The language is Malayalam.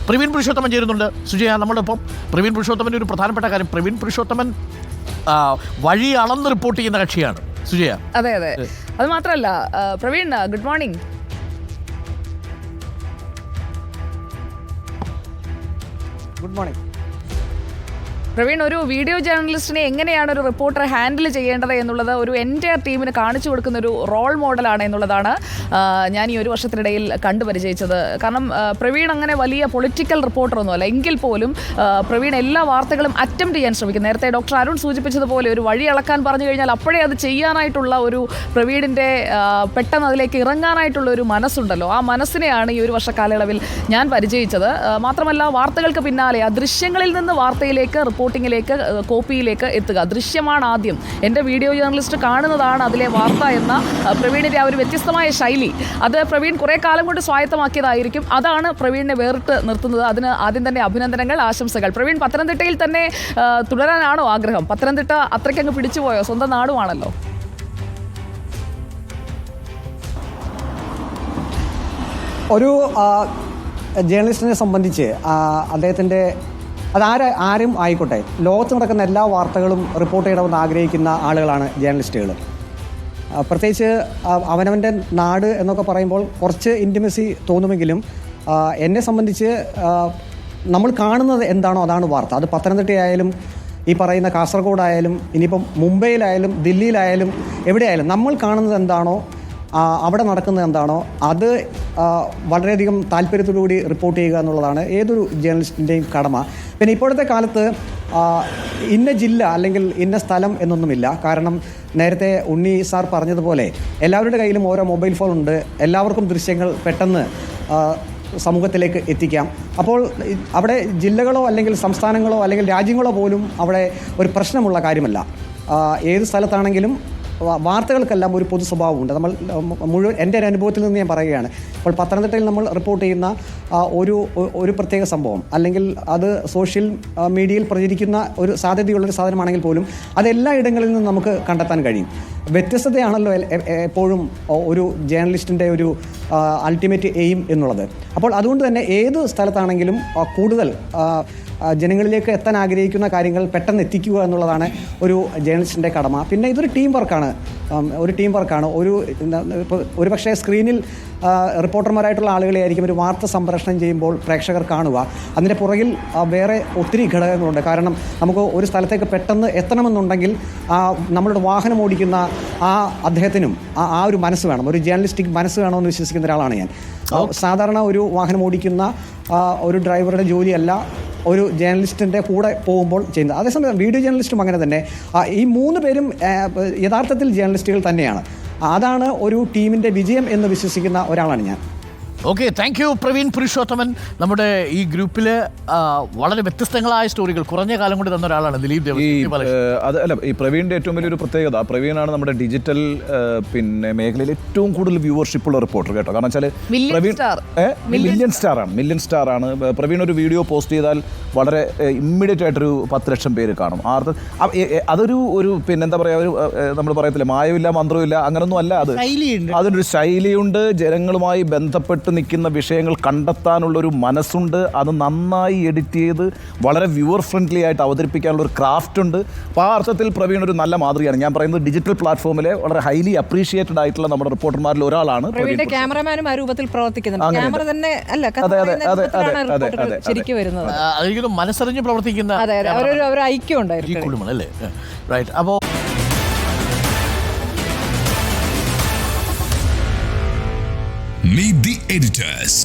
പ്രവീൺ പുരുഷോത്തമൻ ചേരുന്നുണ്ട്. സുജയ, നമ്മളിപ്പം പ്രവീൺ പുരുഷോത്തമൻ്റെ ഒരു പ്രധാനപ്പെട്ട കാര്യം, പ്രവീൺ പുരുഷോത്തമൻ വഴി അളന്ന് റിപ്പോർട്ട് ചെയ്യുന്ന കക്ഷിയാണ് സുജയ. അതെ അതെ, അത് മാത്രമല്ല Praveen, good morning. Good morning Praveen, ഒരു വീഡിയോ ജേർണലിസ്റ്റിനെ എങ്ങനെയാണ് ഒരു റിപ്പോർട്ടർ ഹാൻഡിൽ ചെയ്യേണ്ടത് എന്നുള്ളത് ഒരു എൻ്റയർ ടീമിന് കാണിച്ചു കൊടുക്കുന്ന ഒരു റോൾ മോഡലാണ് എന്നുള്ളതാണ് ഞാൻ ഈ ഒരു വർഷത്തിനിടയിൽ കണ്ടുപരിചയിച്ചത്. കാരണം പ്രവീൺ അങ്ങനെ വലിയ പൊളിറ്റിക്കൽ റിപ്പോർട്ടറൊന്നുമല്ല, എങ്കിൽ പോലും പ്രവീൺ എല്ലാ വാർത്തകളും അറ്റംപ്റ്റ് ചെയ്യാൻ ശ്രമിക്കും. നേരത്തെ ഡോക്ടർ അരുൺ സൂചിപ്പിച്ചതുപോലെ ഒരു വഴി അളക്കാൻ പറഞ്ഞു കഴിഞ്ഞാൽ അപ്പോഴേ അത് ചെയ്യാനായിട്ടുള്ള ഒരു പ്രവീണിൻ്റെ പെട്ടെന്ന് അതിലേക്ക് ഇറങ്ങാനായിട്ടുള്ള ഒരു മനസ്സുണ്ടല്ലോ, ആ മനസ്സിനെയാണ് ഈ ഒരു വർഷക്കാലയളവിൽ ഞാൻ പരിചയിച്ചത്. മാത്രമല്ല വാർത്തകൾക്ക് പിന്നാലെ ആ ദൃശ്യങ്ങളിൽ നിന്ന് വാർത്തയിലേക്ക്, റിപ്പോർട്ടിങ്ങിലേക്ക്, കോപ്പിയിലേക്ക് എത്തുക. ദൃശ്യമാണ് ആദ്യം, എൻ്റെ വീഡിയോ ജേർണലിസ്റ്റ് കാണുന്നതാണ് അതിലെ വാർത്ത എന്ന പ്രവീണിൻ്റെ ആ ഒരു വ്യത്യസ്തമായ ശൈലി, അത് പ്രവീൺ കുറേ കാലം കൊണ്ട് സ്വായത്തമാക്കിയതായിരിക്കും. അതാണ് പ്രവീണിനെ വേറിട്ട് നിർത്തുന്നത്. അതിന് ആദ്യം തന്നെ അഭിനന്ദനങ്ങൾ, ആശംസകൾ. പ്രവീൺ, പത്തനംതിട്ടയിൽ തന്നെ തുടരാനാണോ ആഗ്രഹം? പത്തനംതിട്ട അത്രയ്ക്കങ്ങ് പിടിച്ചുപോയോ? സ്വന്തം നാടുമാണല്ലോ. ഒരു ജേർണലിസ്റ്റിനെ സംബന്ധിച്ച് അദ്ദേഹത്തിൻ്റെ ആരും ആയിക്കോട്ടെ, ലോകത്ത് നടക്കുന്ന എല്ലാ വാർത്തകളും റിപ്പോർട്ട് ചെയ്യണമെന്ന് ആഗ്രഹിക്കുന്ന ആളുകളാണ് ജേർണലിസ്റ്റുകൾ. പ്രത്യേകിച്ച് അവനവൻ്റെ നാട് എന്നൊക്കെ പറയുമ്പോൾ കുറച്ച് ഇൻറ്റിമസി തോന്നുമെങ്കിലും എന്നെ സംബന്ധിച്ച് നമ്മൾ കാണുന്നത് എന്താണോ അതാണ് വാർത്ത. അത് പത്തനംതിട്ടയായാലും ഈ പറയുന്ന കാസർഗോഡായാലും ഇനിയിപ്പം മുംബൈയിലായാലും ദില്ലിയിലായാലും എവിടെയായാലും നമ്മൾ കാണുന്നത് എന്താണോ, അവിടെ നടക്കുന്നത് എന്താണോ അത് വളരെയധികം താല്പര്യത്തോടുകൂടി റിപ്പോർട്ട് ചെയ്യുക എന്നുള്ളതാണ് ഏതൊരു ജേർണലിസ്റ്റിൻ്റെയും കടമ. പിന്നെ ഇപ്പോഴത്തെ കാലത്ത് ഇന്ന ജില്ല അല്ലെങ്കിൽ ഇന്ന സ്ഥലം എന്നൊന്നുമില്ല. കാരണം നേരത്തെ ഉണ്ണി സാർ പറഞ്ഞതുപോലെ എല്ലാവരുടെ കയ്യിലും ഓരോ മൊബൈൽ ഫോൺ ഉണ്ട്, എല്ലാവർക്കും ദൃശ്യങ്ങൾ പെട്ടെന്ന് സമൂഹത്തിലേക്ക് എത്തിക്കാം. അപ്പോൾ അവിടെ ജില്ലകളോ അല്ലെങ്കിൽ സംസ്ഥാനങ്ങളോ അല്ലെങ്കിൽ രാജ്യങ്ങളോ പോലും അവിടെ ഒരു പ്രശ്നമുള്ള കാര്യമല്ല. ഏത് സ്ഥലത്താണെങ്കിലും വാർത്തകൾക്കെല്ലാം ഒരു പൊതു സ്വഭാവമുണ്ട്. നമ്മൾ മുഴുവൻ എൻ്റെ ഒരു അനുഭവത്തിൽ നിന്ന് ഞാൻ പറയുകയാണ്. അപ്പോൾ പത്തനംതിട്ടയിൽ നമ്മൾ റിപ്പോർട്ട് ചെയ്യുന്ന ഒരു പ്രത്യേക സംഭവം അല്ലെങ്കിൽ അത് സോഷ്യൽ മീഡിയയിൽ പ്രചരിക്കുന്ന ഒരു സാധ്യതയുള്ളൊരു സാധനമാണെങ്കിൽ പോലും അതെല്ലാ ഇടങ്ങളിൽ നിന്നും നമുക്ക് കണ്ടെത്താൻ കഴിയും. വ്യത്യസ്തതയാണല്ലോ എപ്പോഴും ഒരു ജേർണലിസ്റ്റിൻ്റെ ഒരു അൾട്ടിമേറ്റ് എയിം എന്നുള്ളത്. അപ്പോൾ അതുകൊണ്ട് തന്നെ ഏത് സ്ഥലത്താണെങ്കിലും കൂടുതൽ ജനങ്ങളിലേക്ക് എത്താൻ ആഗ്രഹിക്കുന്ന കാര്യങ്ങൾ പെട്ടെന്ന് എത്തിക്കുക എന്നുള്ളതാണ് ഒരു ജേർണലിസ്റ്റിൻ്റെ കടമ. പിന്നെ ഇതൊരു ടീം വർക്കാണ്. ഒരു പക്ഷേ സ്ക്രീനിൽ റിപ്പോർട്ടർമാരായിട്ടുള്ള ആളുകളെയായിരിക്കും ഒരു വാർത്ത സംപ്രേഷണം ചെയ്യുമ്പോൾ പ്രേക്ഷകർ കാണുക. അതിൻ്റെ പുറകിൽ വേറെ ഒത്തിരി ഘടകങ്ങളുണ്ട്. കാരണം നമുക്ക് ഒരു സ്ഥലത്തേക്ക് പെട്ടെന്ന് എത്തണമെന്നുണ്ടെങ്കിൽ നമ്മളുടെ വാഹനം ഓടിക്കുന്ന അദ്ദേഹത്തിനും ആ ഒരു മനസ്സ് വേണം, ഒരു ജേർണലിസ്റ്റിക് മനസ്സ് വേണമെന്ന് വിശ്വസിക്കുന്ന ഒരാളാണ് ഞാൻ. സാധാരണ ഒരു വാഹനം ഓടിക്കുന്ന ഒരു ഡ്രൈവറുടെ ജോലിയല്ല ഒരു ജേർണലിസ്റ്റിൻ്റെ കൂടെ പോകുമ്പോൾ ചെയ്യുന്നത്. അതേസമയം വീഡിയോ ജേർണലിസ്റ്റും അങ്ങനെ തന്നെ. ഈ 3 പേരും യഥാർത്ഥത്തിൽ ജേർണലിസ്റ്റുകൾ തന്നെയാണ്. അതാണ് ഒരു ടീമിൻ്റെ വിജയം എന്ന് വിശ്വസിക്കുന്ന ഒരാളാണ് ഞാൻ. Okay, thank you Praveen Purushothaman. നമ്മുടെ ഈ ഗ്രൂപ്പിൽ വളരെ വ്യത്യസ്തങ്ങളായ സ്റ്റോറികൾ കുറഞ്ഞ കാലം കൊണ്ട് തന്ന ഒരാളാണ് ദിലീപ് അതല്ല, ഈ പ്രവീണിൻ്റെ ഏറ്റവും വലിയൊരു പ്രത്യേകത, പ്രവീണാണ് നമ്മുടെ ഡിജിറ്റൽ മേഖലയിൽ ഏറ്റവും കൂടുതൽ വ്യൂവർഷിപ്പുള്ള റിപ്പോർട്ടർ കേട്ടോ. കാരണം വെച്ചാൽ പ്രവീൺ മില്യൺ സ്റ്റാർ ആണ്. പ്രവീൺ ഒരു വീഡിയോ പോസ്റ്റ് ചെയ്താൽ വളരെ ഇമ്മീഡിയറ്റ് ആയിട്ടൊരു 10 ലക്ഷം പേര് കാണും. അതൊരു പിന്നെന്താ പറയുക, നമ്മൾ പറയത്തില്ല മായമില്ല മന്ത്രമില്ല, അങ്ങനൊന്നും അല്ല. അതിനൊരു ശൈലിയുണ്ട്. ജനങ്ങളുമായി ബന്ധപ്പെട്ട് നിൽക്കുന്ന വിഷയങ്ങൾ കണ്ടെത്താനുള്ളൊരു മനസ്സുണ്ട്. അത് നന്നായി എഡിറ്റ് ചെയ്ത് വളരെ വ്യൂവർ ഫ്രണ്ട്ലി ആയിട്ട് അവതരിപ്പിക്കാനുള്ള ഒരു ക്രാഫ്റ്റ് ഉണ്ട്. അപ്പോൾ ആ അർത്ഥത്തിൽ പ്രവീൺ ഒരു നല്ല മാതൃകയാണ്. ഞാൻ പറയുന്നത് ഡിജിറ്റൽ പ്ലാറ്റ്ഫോമിലെ വളരെ ഹൈലി അപ്രീഷിയേറ്റഡ് ആയിട്ടുള്ള നമ്മുടെ റിപ്പോർട്ടർമാരിൽ ഒരാളാണ്. ക്യാമറമാനും ആ രൂപത്തിൽ പ്രവർത്തിക്കുന്നുണ്ട്. ക്യാമറ തന്നെ അല്ല, ശരിക്കും വരുന്നത് മനസ്സറിഞ്ഞ് പ്രവർത്തിക്കുന്ന ഒരു ഐക്യം ഉണ്ടായിരുന്നു അല്ലേ? റൈറ്റ്. അപ്പോൾ Meet the editors.